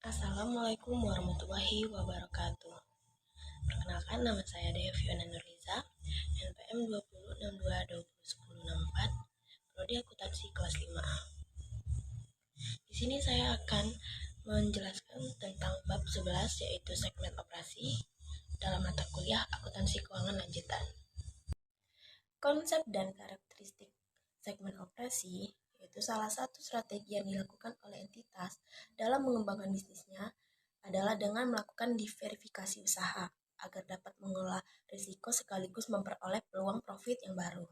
Assalamualaikum warahmatullahi wabarakatuh. Perkenalkan, nama saya Deviona Nurliza, NPM 2062201064, Prodi Akuntansi kelas 5A. Di sini saya akan menjelaskan tentang bab 11, yaitu segmen operasi dalam mata kuliah Akuntansi Keuangan Lanjutan. Konsep dan karakteristik segmen operasi yaitu salah satu strategi yang dilakukan oleh entitas dalam mengembangkan bisnisnya adalah dengan melakukan diverifikasi usaha agar dapat mengelola risiko sekaligus memperoleh peluang profit yang baru.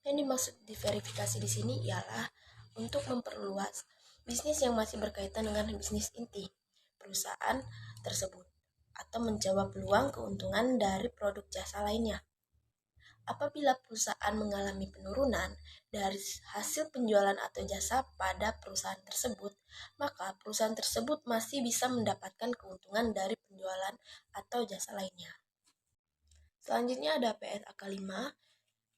Yang dimaksud diverifikasi di sini ialah untuk memperluas bisnis yang masih berkaitan dengan bisnis inti perusahaan tersebut atau mencoba peluang keuntungan dari produk jasa lainnya. Apabila perusahaan mengalami penurunan dari hasil penjualan atau jasa pada perusahaan tersebut, maka perusahaan tersebut masih bisa mendapatkan keuntungan dari penjualan atau jasa lainnya. Selanjutnya ada PSAK 5.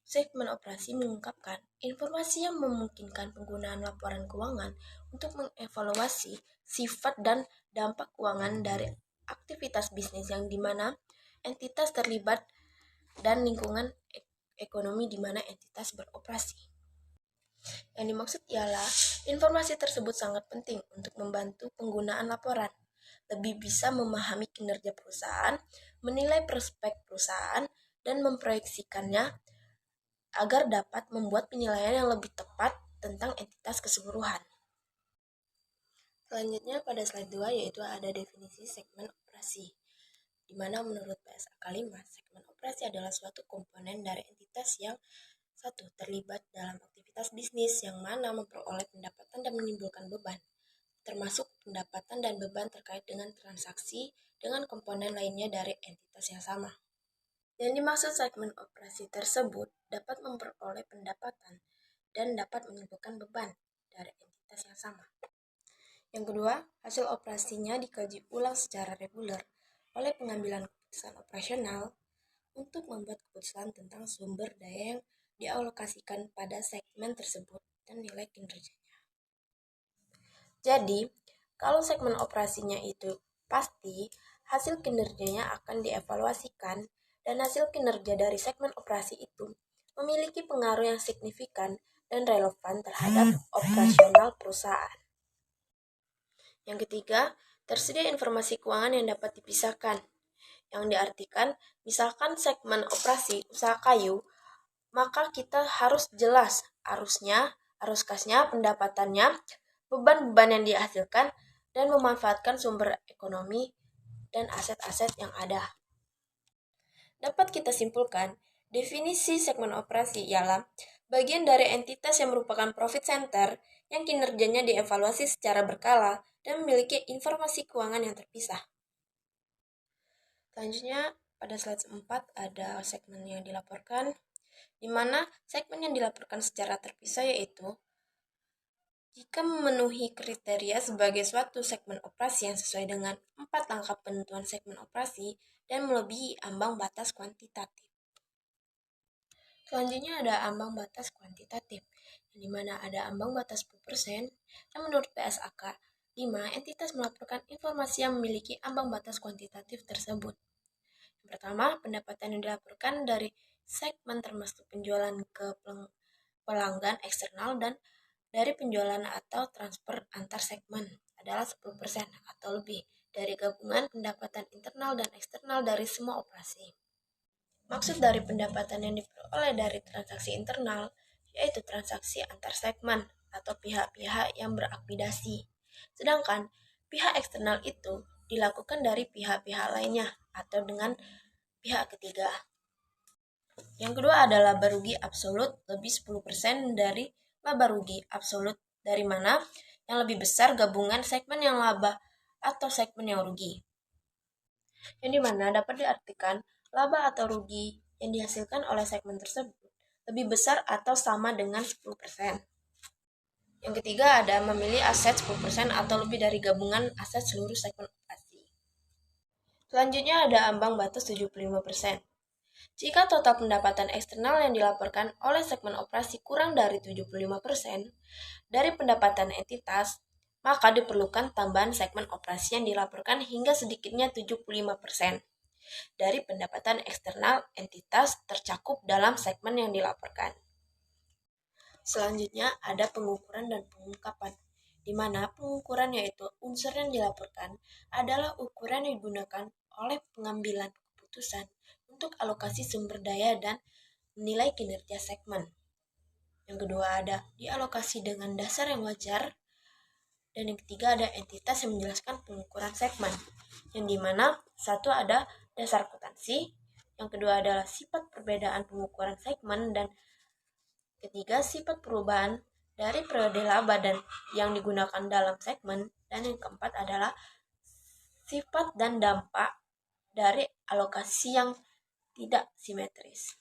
Segmen operasi mengungkapkan informasi yang memungkinkan penggunaan laporan keuangan untuk mengevaluasi sifat dan dampak keuangan dari aktivitas bisnis yang dimana entitas terlibat dan lingkungan ekonomi di mana entitas beroperasi. Yang dimaksud ialah informasi tersebut sangat penting untuk membantu penggunaan laporan, lebih bisa memahami kinerja perusahaan, menilai prospek perusahaan, dan memproyeksikannya agar dapat membuat penilaian yang lebih tepat tentang entitas keseluruhan. Selanjutnya pada slide 2 yaitu ada definisi segmen operasi, di mana menurut PSAK 5, segmen operasi adalah suatu komponen dari entitas yang satu terlibat dalam aktivitas bisnis yang mana memperoleh pendapatan dan menimbulkan beban, termasuk pendapatan dan beban terkait dengan transaksi dengan komponen lainnya dari entitas yang sama. Yang dimaksud segmen operasi tersebut dapat memperoleh pendapatan dan dapat menimbulkan beban dari entitas yang sama. Yang kedua, hasil operasinya dikaji ulang secara reguler oleh pengambilan keputusan operasional untuk membuat keputusan tentang sumber daya yang dialokasikan pada segmen tersebut dan nilai kinerjanya. Jadi, kalau segmen operasinya itu pasti, hasil kinerjanya akan dievaluasikan dan hasil kinerja dari segmen operasi itu memiliki pengaruh yang signifikan dan relevan terhadap operasional perusahaan. Yang ketiga, tersedia informasi keuangan yang dapat dipisahkan, yang diartikan misalkan segmen operasi usaha kayu, maka kita harus jelas arus kasnya, pendapatannya, beban-beban yang dihasilkan, dan memanfaatkan sumber ekonomi dan aset-aset yang ada. Dapat kita simpulkan, definisi segmen operasi ialah bagian dari entitas yang merupakan profit center yang kinerjanya dievaluasi secara berkala dan memiliki informasi keuangan yang terpisah. Selanjutnya, pada slide 4 ada segmen yang dilaporkan, di mana segmen yang dilaporkan secara terpisah yaitu jika memenuhi kriteria sebagai suatu segmen operasi yang sesuai dengan 4 langkah penentuan segmen operasi dan melebihi ambang batas kuantitatif. Selanjutnya ada ambang batas kuantitatif, di mana ada ambang batas 10%, dan menurut PSAK 5, entitas melaporkan informasi yang memiliki ambang batas kuantitatif tersebut. Yang pertama, pendapatan yang dilaporkan dari segmen termasuk penjualan ke pelanggan eksternal dan dari penjualan atau transfer antar segmen adalah 10% atau lebih dari gabungan pendapatan internal dan eksternal dari semua operasi. Maksud dari pendapatan yang diperoleh dari transaksi internal yaitu transaksi antar segmen atau pihak-pihak yang berakwidasi. Sedangkan pihak eksternal itu dilakukan dari pihak-pihak lainnya atau dengan pihak ketiga. Yang kedua adalah laba rugi absolut lebih 10% dari laba rugi absolut, dari mana yang lebih besar gabungan segmen yang laba atau segmen yang rugi. Yang dimana dapat diartikan laba atau rugi yang dihasilkan oleh segmen tersebut lebih besar atau sama dengan 10%. Yang ketiga ada memilih aset 10% atau lebih dari gabungan aset seluruh segmen operasi. Selanjutnya ada ambang batas 75%. Jika total pendapatan eksternal yang dilaporkan oleh segmen operasi kurang dari 75% dari pendapatan entitas, maka diperlukan tambahan segmen operasi yang dilaporkan hingga sedikitnya 75% dari pendapatan eksternal entitas tercakup dalam segmen yang dilaporkan. Selanjutnya ada pengukuran dan pengungkapan, di mana pengukuran yaitu unsur yang dilaporkan adalah ukuran yang digunakan oleh pengambilan keputusan untuk alokasi sumber daya dan menilai kinerja segmen. Yang kedua ada dialokasi dengan dasar yang wajar, dan yang ketiga ada entitas yang menjelaskan pengukuran segmen, yang dimana satu ada dasar akuntansi, yang kedua adalah sifat perbedaan pengukuran segmen, dan ketiga, sifat perubahan dari periode laba dan yang digunakan dalam segmen. Dan yang keempat adalah sifat dan dampak dari alokasi yang tidak simetris.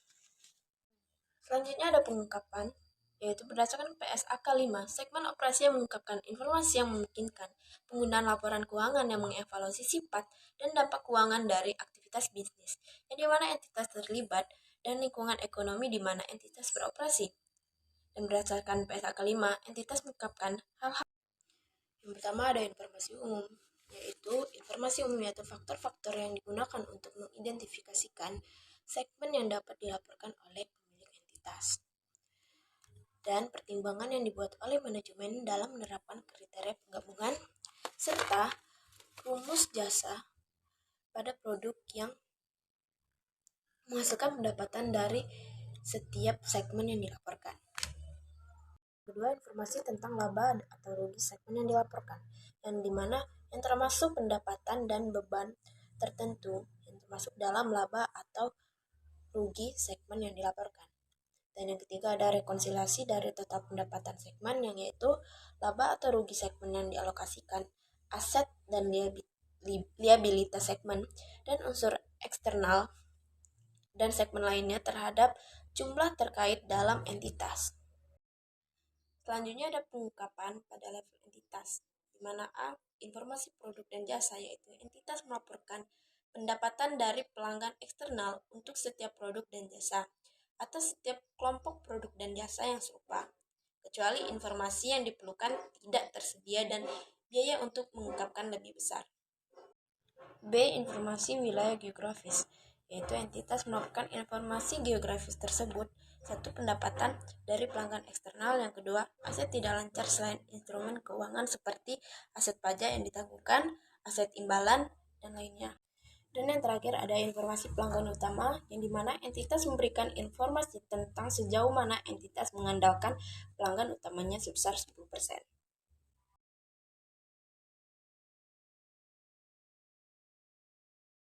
Selanjutnya ada pengungkapan, yaitu berdasarkan PSAK 5, segmen operasi yang mengungkapkan informasi yang memungkinkan penggunaan laporan keuangan yang mengevaluasi sifat dan dampak keuangan dari aktivitas bisnis, yang dimana entitas terlibat, dan lingkungan ekonomi di mana entitas beroperasi. Dan berdasarkan PSAK 5, entitas mengungkapkan hal-hal. Yang pertama ada informasi umum, yaitu informasi umum yaitu faktor-faktor yang digunakan untuk mengidentifikasikan segmen yang dapat dilaporkan oleh pemilik entitas. Dan pertimbangan yang dibuat oleh manajemen dalam menerapkan kriteria penggabungan, serta rumus jasa pada produk yang menghasilkan pendapatan dari setiap segmen yang dilaporkan. Kedua, informasi tentang laba atau rugi segmen yang dilaporkan, yang dimana yang termasuk pendapatan dan beban tertentu yang termasuk dalam laba atau rugi segmen yang dilaporkan. Dan yang ketiga ada rekonsiliasi dari total pendapatan segmen, yang yaitu laba atau rugi segmen yang dialokasikan, aset dan liabilitas segmen, dan unsur eksternal dan segmen lainnya terhadap jumlah terkait dalam entitas. Selanjutnya ada pengungkapan pada level entitas, di mana A. Informasi produk dan jasa, yaitu entitas melaporkan pendapatan dari pelanggan eksternal untuk setiap produk dan jasa, atau setiap kelompok produk dan jasa yang serupa, kecuali informasi yang diperlukan tidak tersedia dan biaya untuk mengungkapkan lebih besar. B. Informasi wilayah geografis, yaitu entitas melaporkan informasi geografis tersebut. Satu, pendapatan dari pelanggan eksternal. Yang kedua, aset tidak lancar selain instrumen keuangan seperti aset pajak yang ditanggungkan, aset imbalan, dan lainnya. Dan yang terakhir ada informasi pelanggan utama, yang dimana entitas memberikan informasi tentang sejauh mana entitas mengandalkan pelanggan utamanya sebesar 10%.